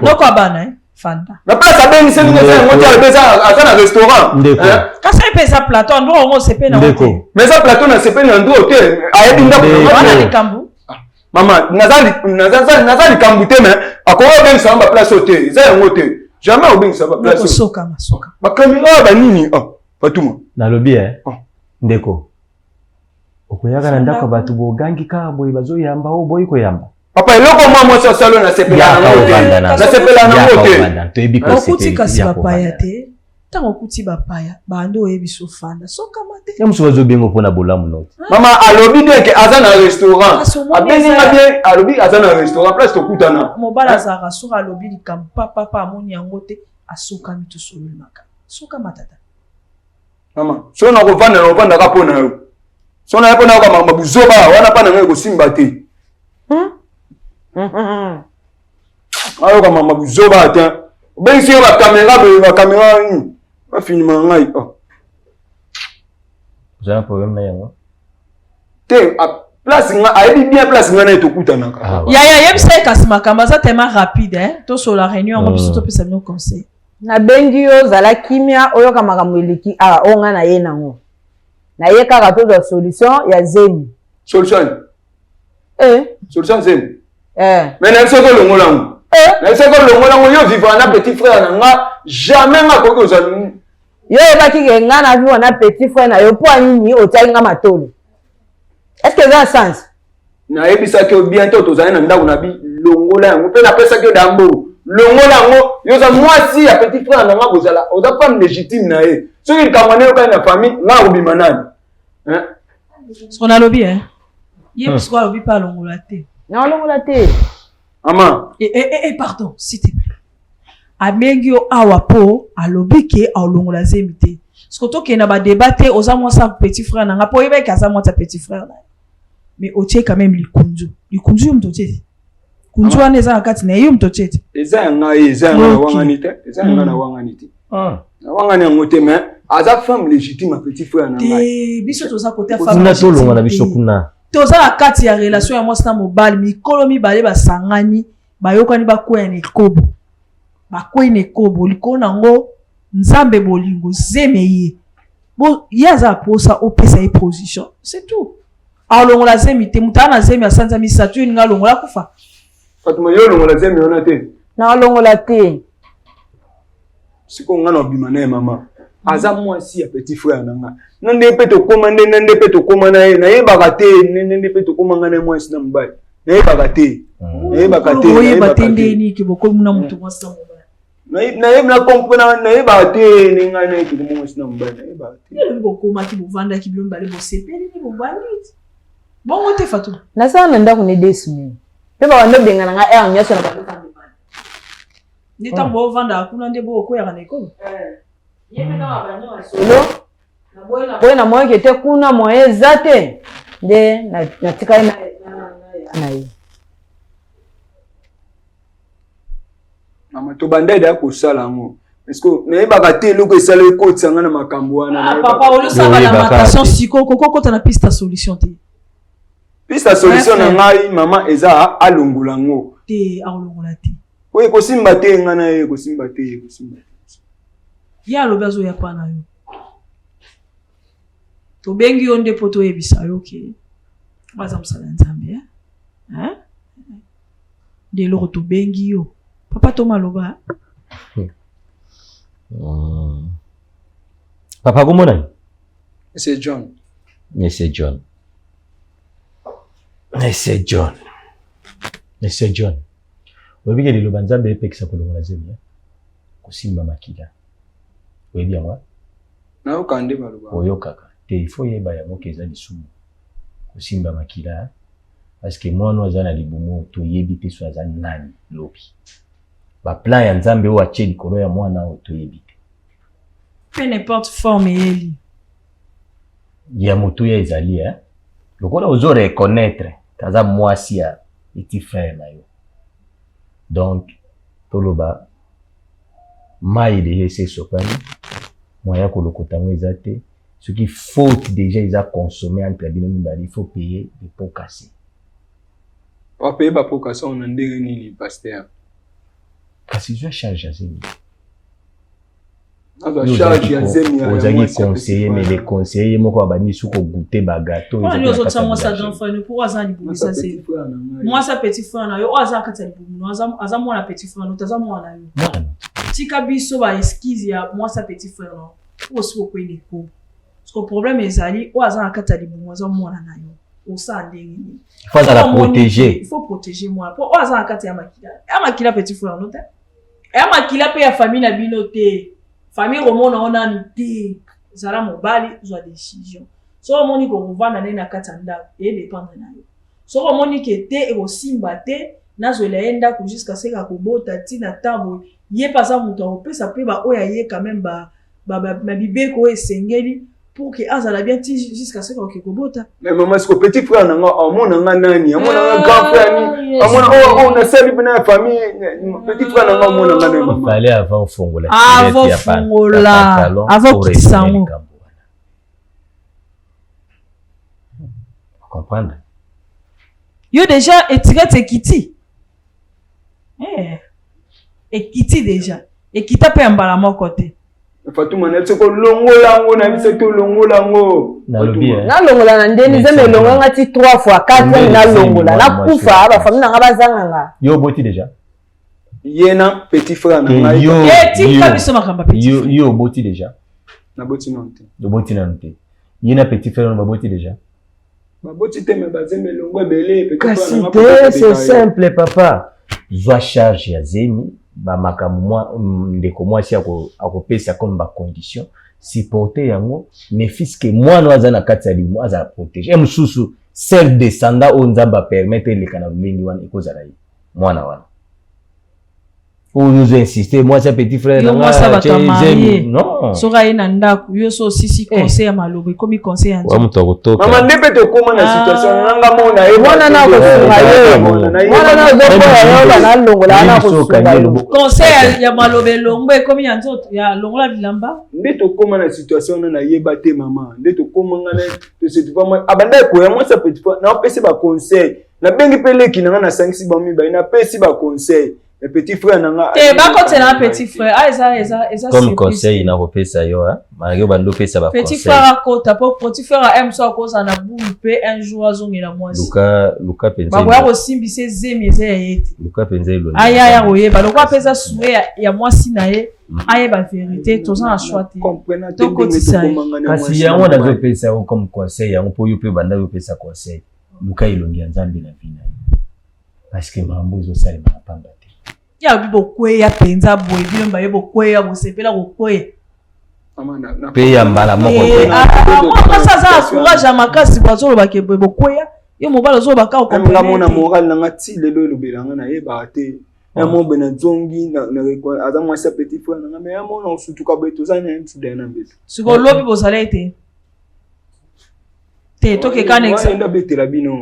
Doko abana Fanda. Na place ben selinga za ngote ya beza azana restaurant. Kasa pesa plateau ndo ngo sepe na ngote. Mais ça plateau na sepe na ndo hotel. Ayebi ndaku na wana likambu. Maman, nazali kambute mais akoro ben samba place hotel. Ça ngote. Jamais obeng samba place. Soka. Ba caméra ba nini? Fatuma. Na lobby Ndeko. Okoyaka na ndako batu bogangi ka boy bazoyamba o boy koyamba. Papa eloko moi ça salon na sepela na hotel. Na sepela na hotel. Okuti kasi papa ya te. Tango kuti bapaya, bando ebiso fanda. Soka mate. Ya muso wazo bengo pona bolamu no. Mama alobi de ke aza na restaurant. Abeni ngabie alobi aza na restaurant place to kutana. Mobala za soka alobi likam papa amoni yango te asoka mitu solo maka. Soka matata. Mama, so na kovanda ka pona yo. So na pona ka mama buzoba wana pa na ngai ko simba te. Ayo ka mama buzoba te. Ben si ba caméra ni. Pas finiment ngai. Oh. J'ai un problème na yango. Te place nga ayebi bien place nga na to kutana ka. Ya yebisa kasima kamba za tellement rapide hein. To sur la réunion on peut pesa no conseil. Na bengi yo zala kimia oyo ka makambo eliki onga na ye nango. Na ye kaka to za solution ya zemi. Solution. Solution zemi. Mais na soko longolango. Na soko longolango yo vivre na petit frère na nga jamais nga koko za yo ebaki ke nga na vivre na petit frère na yo po nini otali nga matolo. Est-ce que ça a sens? Na yebisa ke bientôt tozali na ndako na bi longola yango pe na pesa ke dambo. Longola yango yo za mwasi ya petit frère na nga bozala oza femme légitime na ye. Soki likamane yo na famille nga obima nani. Hein? On a lobby hein. Yé parce qu'on a lobby pas longola te. Non longola te. Maman. Pardon, s'il te plaît. Abengio awapo alobi ke alongola zemite. Skoto ke na ba débattre aux amours sa petit frère na nga po yeba ka sa moi ta petit frère na. Mais otie quand même likunzu. Likunzu yo mtotie. Kunzu aneza akati na yo mtotie. Eza nga eza nga wanganite. Eza nga na wanganite. Na wangani ngote mais aza femme légitime petit frère na nga. Biso toza côté femme. Kuna to longa na biso kuna. Toza akati ya relation ya moi na mobile mikolo mibale basangani bayokani bakoya na ekobo. Bakoyi na ekobo likolo nango nzambe bolingo zemeye. Bo yaza posa opesa e position. C'est tout. Alongola zemi te mutana zemi asanza misatu nga longola kufa. Fatuma yo longola zemi ona te. Na longola te. Siko nga no bimane mama. Aza mwasi ya petit frère nanga. Nande pe to komande nande pe to komana ye na ye bagate nande pe to komanga na mwasi na mbaye. Na ye bagate. Na ye bagate. Oye batende ni ke boko muna mutu mwasi na mbaye. Na ye na comprendre na ye bagate ni nga na ke mwasi na mbaye na ye bagate. Ni boko maki bovanda ki bilomba le bosepeli ni bobani. Bon wote Fatou. Na sa nanda ko ne desumi. Pe ba wando benga nga nyaso na ba. Ni tambo vanda akuna ndebo okoya na ekolo. Boye na moyo kete kuna moye zate nde na tika na ye. Mama to bandede akosala ngo. Est-ce que na yeba te loko esala ko tsanga na makambo wana na papa olo sala na matation siko koko ta na piste solution te. Piste solution na ngai mama eza alongola ngo. Te alongola te. Oui ko simba te ngana ye ko simba te ko simba. Ya lobazo ya pana yo. To bengi onde poto ebisa yo ke. Baza msala nzambe hein? De lo to bengi yo. Papa to maloba. Papa komona? C'est John. C'est John. C'est John. C'est John. Webike de lo nzambe epekisa kolongola zemi. Kosimba makila. Oui bien moi. Na okande baloba. Oyo kaka. Te il faut yeba ya moke za lisumu. Kosimba makila. Parce que moi no azana libumu to yebi te so azana nani lobi. Ba plan ya nzambe o ache likolo ya mwana o to yebi te. Peu n'importe forme eli. Ya moto ya ezali hein. Lokola ozo reconnaître kaza mwasi ya petit frère na yo. Donc toloba mai de ese sopani moya kolokota ngo ezate ce qui faute déjà ils a consommé entre bino mibali il faut payer des pots cassés. On paye pas pots cassés on ndenge ni pasteur. Kasi je charge à zemi. Aba charge ya zemi. Vous avez conseillé mais les conseillers moko abani suko goûter ba gâteau. Moi les autres ça moi ça d'enfant ne pourra ça ni pour ça c'est. Moi ça petit frère na yo aza kata ni pour aza moi na petit frère no taza moi na yo. Tika biso ba esquisse ya moi sa petit frère no. Aussi ko kweli ko. Parce que le problème est ali o aza kata ni pour moi aza moi na yo. O sa ndenge ni. Il faut la protéger. Il faut protéger moi. Pour o aza kata ya makila. Ya makila petit frère no ta. Ya makila pe ya famille na bino te. famille romona on a une zala mobali soit décision so omoni ko vanda na katanda et dépendre na yo so omoni ke te e osimba te na zo laenda ko jusqu'à ce ka ko bota ti na tabo ye pas ça muto opesa pe ba oya ye quand même ba bibe ko esengeli pour que azala bien ti jusqu'à ce que ko bota mais maman ce que petit frère na amona nga nani amona grand frère ni amona on a sali bina famille petit frère na amona nga nani fallait avant fongola avant kisango comprendre yo déjà etikate kiti ekiti déjà ekita pe mbala moko te Fatuma na tseko longola ngo na biso to longola ngo na longola na ndeni zeme longola ngati 3 fois 4 na longola na kufa ba famille na bazanga nga yo boti déjà yena petit frère na ngai ti ka biso makamba petit yo boti déjà na boti nonte do boti nonte yena petit frère na boti déjà ba boti te me bazeme longo belé petit frère na ngapa c'est simple papa zwa charge ya zemi ba makamwa ndeko mwasi akopesa comme ba condition supporter yango ne fiske mwana azana kati ya limu aza protéger msusu seul descendant on nzamba permettre le kana lingi wana ikozala yi mwana wana ou nous insister moi c'est petit frère na moi ça va t'amarier non soka ina ndaku yo so sisi conseil ya malobe comme conseil ya wa mtu akutoka mama ndepe to koma na situation nanga mona e mwana na ko sunga mwana na zoko ya na longola na ko sunga conseil ya malobe longwe comme ya nzoto ya longola bilamba nde to koma na situation na yeba te mama nde to koma ngana to se tu pas abanda ko ya moi ça petit frère na pesi ba conseil na bengi peleki na 5 ba mi ba na pesi ba conseil le petit frère nanga te ba ko tena petit frère eza comme conseil na repesa yo hein malgré bando pesa ba conseil petit frère ko ta petit frère aime ça ko ça na boule pe un jour azongela moi luka penza ba ko simbise zemi eza yete luka penza lo aya oyeba lokwa pesa soué ya moi sinaye ayeba vérité to ça choix te comprendre to kotisa kasi yango na zo pesa yo comme conseil yango po yo pe banda yo pesa conseil luka ilongi nzambe na vina parce que mambo izo salema na pamba ya bibo kweya penza boye bino mbaye bo kweya bo sepela ko kweya amana pe ya mbala moko te moi ça ça courage à makasi bazolo ba ke bo kweya yo mobala zo ba ka ko comprendre mona moral na ngati lelo lobelanga na yeba te ya mo bena zongi na aza moi ça petit frère na mais ya mo na surtout ka beto za na ntu dena beto siko lobi bo salete te to ke kan exemple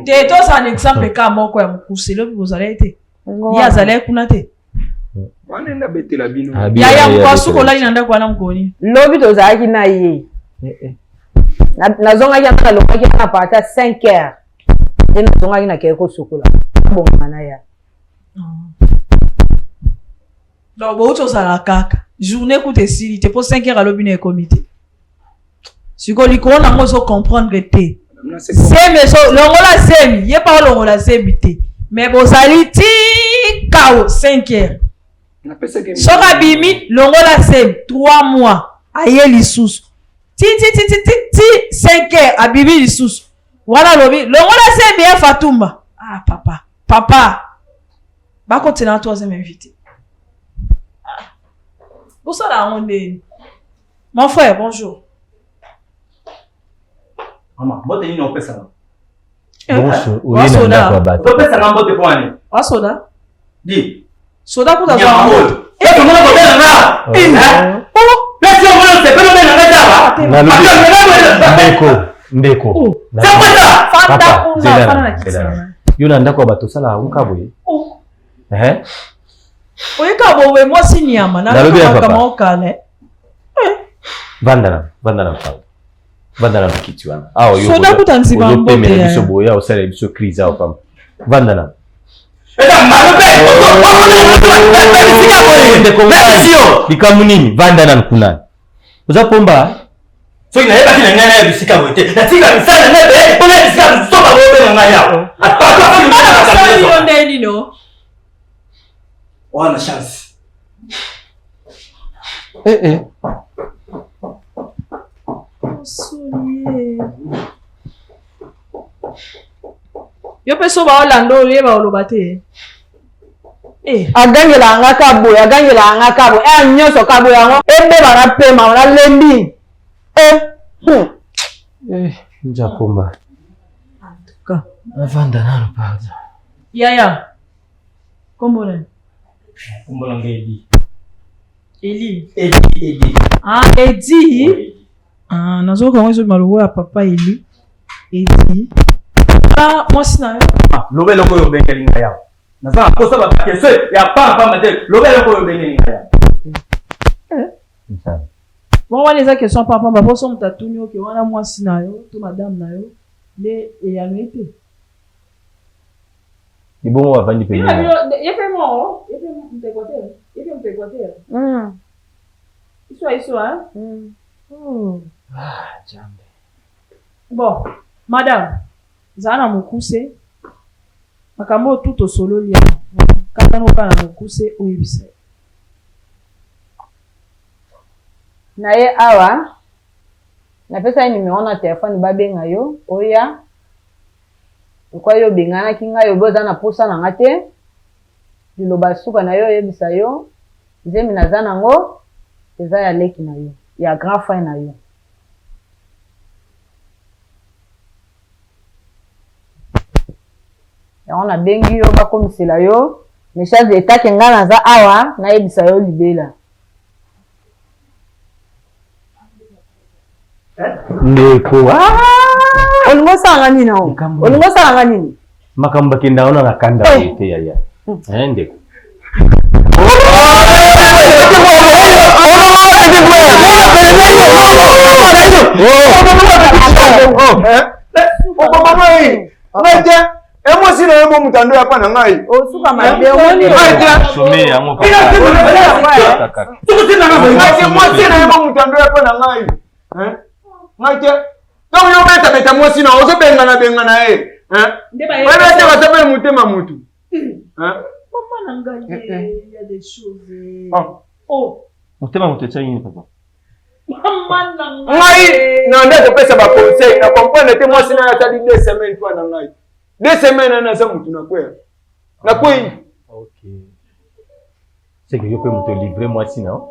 te to ça un exemple ka moko ya mukuse lobi bo salete ya zale kuna te wanenda betela bino ya mkwasu ko lali nanda kwa na mkoni lobi to zaki na ye na zonga ya na longa ya na pata 5 heures et na zonga na keko sukula bon mana ya donc bo to sala kaka journée ku te sili te po 5 heures à lobi na comité siko likona ngo so comprendre te seme so longola semi ye pa longola semi te mais bo sali ti kao 5 heures soka bimi longola sem 3 mois aye lisusu ti 5 heures abimi lisusu wala lobi longola sem bien Fatumba ah papa ba continuer à troisième invité pour ça là on est mon frère bonjour maman bote ni on peut ça bonjour oui na kwa bato on peut ça na bote pour ani wa soda di soda kuta za moto to mona ko bela na pesi o mona se pero bela na daba ndeko fanda kuna fana na kisa yo na ndako bato sala unkabwe oyeka bowe mwasi nyama na kama okale vandana kitwana awo yo soda kutanziba mbote ya biso boya osala biso crise awo pam vandana likamunini vandana nkunani uza pomba so ina yeba kina ngana ya bisika bote na tika misana nebe ona bisika soba bobe ngana yao ataka yo ndeni no wana chance yo peso ba olando yeba olobate agangela anga kabo agangela anga kabo nyoso kabo yango ebe bana pema na lembi njakomba avanda nalo pardon yaya kombola kombola ngeli Eli ah Edi nazo ko ngwezo maluwa papa Eli Edi moi sina lobelo ko yo bengelinga yao naza kosa ba keso ya papa mate lobelo ko yo bengelinga yao bon wana eza question papa ba poso mtatuni oke wana moi sina yo to madame na yo le ya noite ibongo bavandi pembeni yepe mtekote Iso hein jambe bon madame zana mukuse makambo tout solo lia katano kana mukuse oyebisa naye awa napesa numéro na téléphone babenga yo oya kwa yo bengana kinga yo boza na posa na ngate liloba suka na yo yebisa yo nzemi naza nango eza ya leki na yo ya grand frère na yo yango nabengi yo bakomisela yo message d'etat ke nga naza awa nayebisa yo libela ndeko olingo salanga nini awo olingo salanga nini makambo bakenda ona na kanda te yaya ndeko Emosi na yemo mutando ya pana ngai. Osuka mabe omoni. Somé yango papa. Emosi na yemo mutando ya pana ngai. Ngaje. Donc yo beta mosi na ozo benga na Wewe te wasabe mutema mutu. Maman na ngai il y a des choses. Oh. Mutema mutu tsanyi papa. Maman na ngai. Na ndeko pesa ba conseil na comprendre te mosi na ya tadi 2 semaines toi na ngai. 2 semaines na sa mutu na kwea. Na kwei. OK. C'est que je peux me te livrer moi sinon.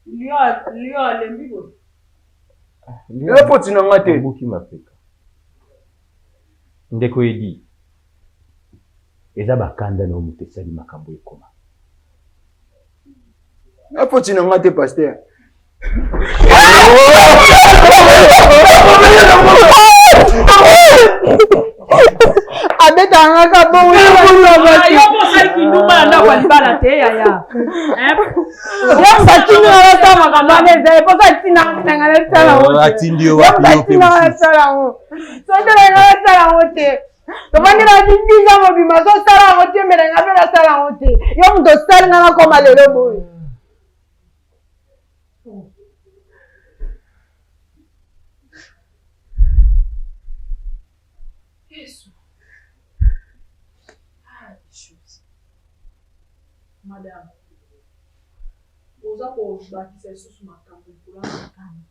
Lio lembigo. Lio poti na ngate. Buki mapeka. Ndeko edi. Eza bakanda na mutu sali makambo ekoma. Na poti na ngate pasteur. Abeta ngaka bon yo mosali kindumba na kwa libala te yaya yo mbatini na sama kama neze posa tina ngala sala wote atindio wapi yo pe sala wo so tele ngala sala wote to bandira dindiza mo bima so sala wote mbele ngapela sala wote yo mdo sala ngala koma lelo boy madame oza kobakisa lisusu makambo mpona makambo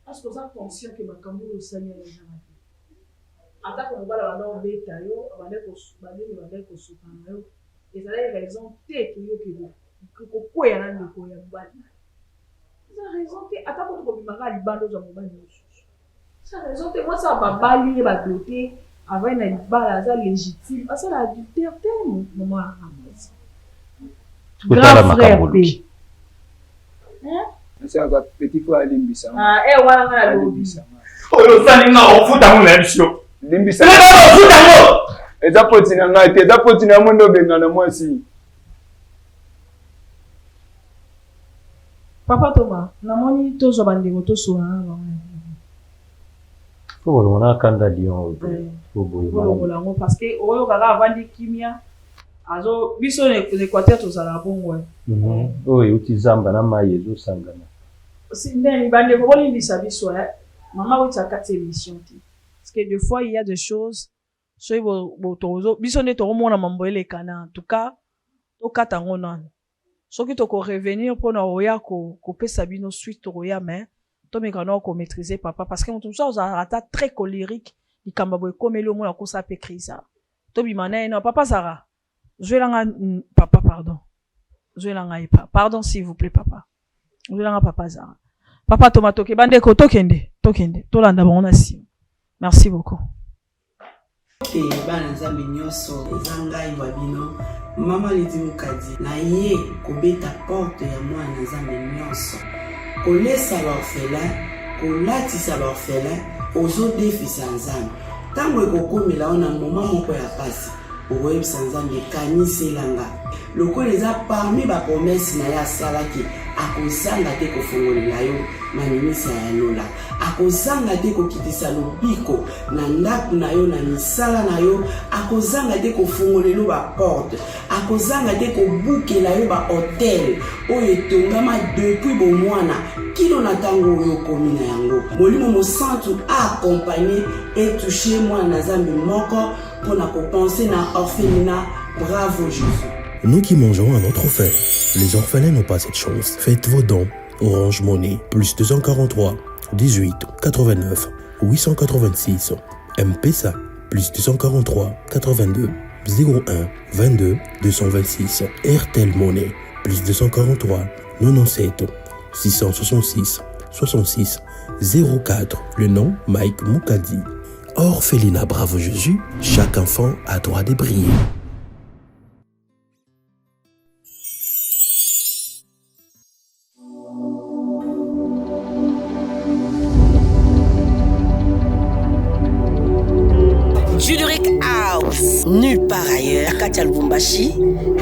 parceke oza conscient ke makambo oyo osali yana eza mabe atako mobala banda obeta yo bande kosuka na yo ezalaki raison te toyoki kokwea na ndeko ya mobali eza raison te atako tokobimaka libanda ozwa mobali mosusu eza raison te mwasi ya babali ye bato te avai na libala aza légitime asala adultère te mama ya ramasi grand frère P. C'est un petit frère Limbisa. Wana ngana lobi. Oyo sali nga ofuta mo na bisho. Limbisa. Ofuta mo. Eza poti na ngate, eza poti na mondo benga na mwasi. Papa Thomas, namoni tozo bandeko toso na Faut on a kanda Lyon. Faut parce que oyo kaka avandi kimia. Azo biso n'Équateur tozala bongo. Oui, utizamba na mayi ezosangana. Ndeni bande ko limbisa biso mama wita kati émission ti. Parce que des fois il y a des choses so botozo biso ne to mona mambo elekana en tout cas to kata ngona. Soki to ko revenir pour na oya ko pesa bino suite to oya mais to mekano ko maîtriser papa parce que mon tout ça ata très colérique ikamba boy komeli omona ko sa pe crise. Tobi Mané, non, papa Zara. Je vais papa, pardon. Je vais pardon, s'il vous plaît, papa. Je vais papa Zara. Papa Tomato, Bandeko, Tokende, Tolanda, bon, on a si. Merci beaucoup. Mama leti mukadi na ye kobeta porte ya mwana nzambe nyonso kolesa baorphelin kolatisa baorphelin ozodefisa nzambe ntango ekokomela ona moma moko ya pasi okoyebisa nzambe kaniselanga lokola eza parmi bapromese na ye asalaki akozanga te kofongolela yo manimisa ya lola akozanga te kokitisa lobiko na ndako na yo na misala na yo akozanga te kofongolela baporte akozanga te kobukela yo bahotel oyo etongama depuis bomwana kino na ntango oyo okomi na yango molimo mosantu aakompagne etouche mwana na nzambe moko mpona kopense na orphelinat. Bravo Jésus. Nous qui mangeons à notre faim, les orphelins n'ont pas cette chance. Faites vos dons. Orange Money, plus 243 18 89 886. M-Pesa, plus 243 82 01 22 226. Airtel Money, plus 243 97 666 66 04. Le nom Mike Moukadi. Orphelinat Bravo Jésus, chaque enfant a droit de briller. Juduric House, nulle part ailleurs, à Katia Lubumbashi,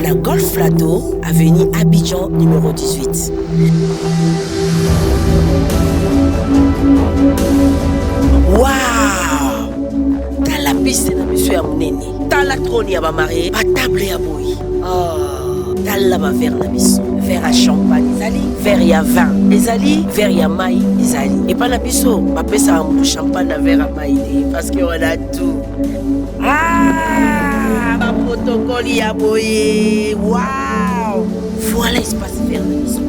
la Golf Plateau, avenue Abidjan numéro 18. Waouh! T'as la piste de monsieur Amouneni, t'as la trône à ma mariée, pas table à bouillie. Oh, t'as la verre na biso, verre à champagne, ezali, verre à vin, ezali, verre à maï, ezali. Et pas la biso, ma pèse à un champagne à verre à maï, parce qu'on a tout. Ah, ma protocole à boyer, waouh! Voilà l'espace vert na biso.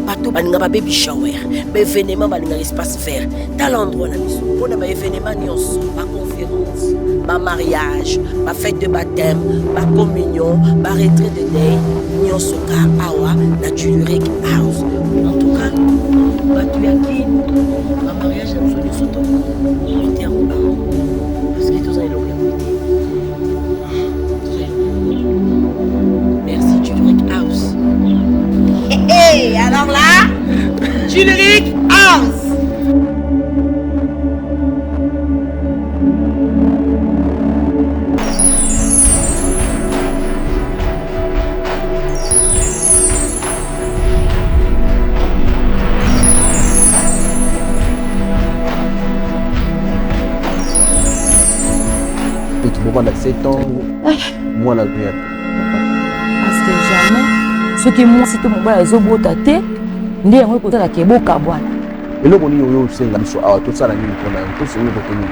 Bato balinga ba baby shower, ba événement balinga espace vert. Dans l'endroit na biso, on a ba événement nyonso, ba conférence, ba mariage, ba fête de baptême, ba communion, ba retraite de day, nyonso ka awa na Juduric House. En tout cas, bato ya ki, ba mariage na biso nyonso to. Mettez en bas. Parce que tous allez l'ouvrir. Merci Juduric House. Hey, alors là, Juduric House. Et tu me à 7 ans, moi la vie. Parce que jamais, ce qui moi, c'était mon bras, les autres botatés, ndi yango kozala keboka bwana. Eloko nini oyo osenga biso awa tosala nini mpona yango tosengi kote nini?